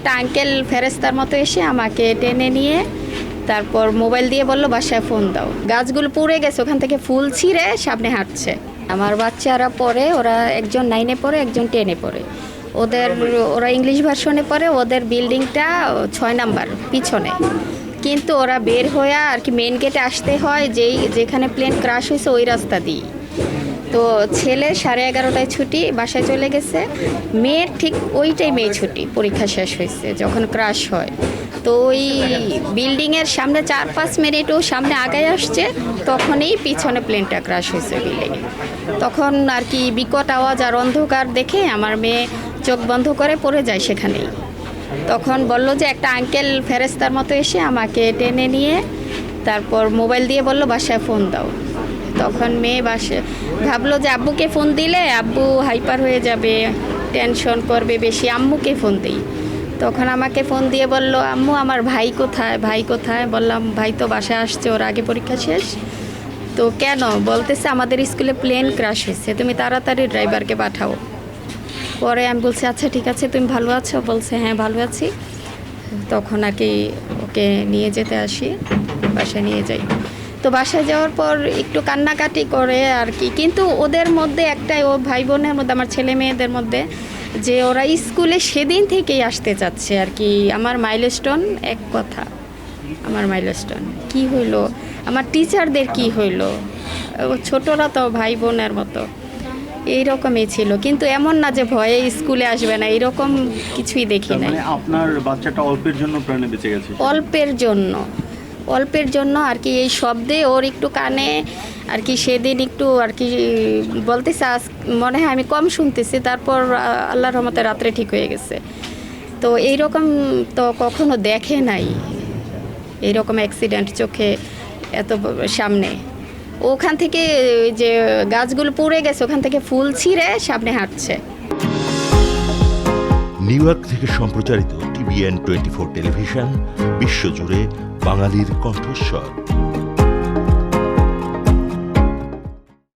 একটা আঙ্কেল ফেরেস্তার মতো এসে আমাকে টেনে নিয়ে তারপর মোবাইল দিয়ে বললো বাসায় ফোন দাও। গাছগুলো পুড়ে গেছে, ওখান থেকে ফুল ছিঁড়ে সামনে হাঁটছে। আমার বাচ্চারা পড়ে, ওরা একজন 9-এ পড়ে, একজন 10-এ পড়ে। ওরা ইংলিশ ভার্সনে পড়ে, ওদের বিল্ডিংটা 6 নাম্বার পিছনে। কিন্তু ওরা বের হয়ে আর কি মেন গেটে আসতে হয়, যেখানে প্লেন ক্রাশ হয়েছে ওই রাস্তা দিয়ে। তো ছেলে 11:30টায় ছুটি, বাসায় চলে গেছে। মেয়ের ঠিক ওই টাইমেই ছুটি, পরীক্ষা শেষ হয়েছে যখন ক্রাশ হয়। তো ওই বিল্ডিংয়ের সামনে 4-5 মিনিটও সামনে আগায় আসছে, তখনই পিছনে প্লেনটা ক্রাশ হয়েছে বিল্ডিংয়ে। তখন আর কি বিকট আওয়াজ আর অন্ধকার দেখে আমার মেয়ে চোখ বন্ধ করে পড়ে যায় সেখানেই। তখন বলল যে একটা আঙ্কেল ফেরেস্তার মতো এসে আমাকে টেনে নিয়ে তারপর মোবাইল দিয়ে বলল বাসায় ফোন দাও। তখন মেয়ে ভাবলো যে আব্বুকে ফোন দিলে আব্বু হাইপার হয়ে যাবে, টেনশন করবে বেশি, আম্মুকে ফোন দিই। তখন আমাকে ফোন দিয়ে বলল আম্মু আমার ভাই কোথায়। বললাম ভাই তো বাসায় আসছে, ওর আগে পরীক্ষা শেষ। তো কেন? বলতেছে আমাদের স্কুলে প্লেন ক্রাশ হয়েছে, তুমি তাড়াতাড়ি ড্রাইভারকে পাঠাও। পরে আমি বলছি আচ্ছা ঠিক আছে, তুমি ভালো আছো? বলছে হ্যাঁ ভালো আছি। তখন আর কি ওকে নিয়ে যেতে আসি, বাসায় নিয়ে যাই। তো বাসায় যাওয়ার পর একটু কান্নাকাটি করে আর কি, কিন্তু ওদের মধ্যে একটাই, ও ভাই বোনের মধ্যে, আমার ছেলে মেয়েদের মধ্যে, যে ওরা স্কুলে সেদিন থেকেই আসতে চাচ্ছে আর কি। আমার মাইলস্টোন এক কথা, আমার মাইলস্টোন কি হইলো, আমার টিচারদের কি হইলো, ছোটরা তো ভাই বোনের মতো, এইরকমই ছিল। কিন্তু এমন না যে ভয়ে স্কুলে আসবে না, এইরকম কিছুই দেখি নাই। আপনার বাচ্চাটা অল্পের জন্য প্রাণে বেঁচে গেছে? অল্পের জন্য আর কি। এই শব্দে ওর একটু কানে আর কি সেদিন একটু আর কি বলতেছে, মনে হয় আমি কম শুনতেছি। তারপর আল্লাহর রহমতে রাত্রে ঠিক হয়ে গেছে। তো এইরকম তো কখনো দেখে নাই, এইরকম অ্যাক্সিডেন্ট চোখে এত সামনে। ওখান থেকে যে গাছগুলো পুড়ে গেছে, ওখান থেকে ফুল ছিঁড়ে সামনে হাঁটছে। নিউ ইয়র্ক থেকে সম্প্রচারিত TVN 24 টেলিভিশন, বিশ্বজুড়ে বাঙালির কণ্ঠস্বর।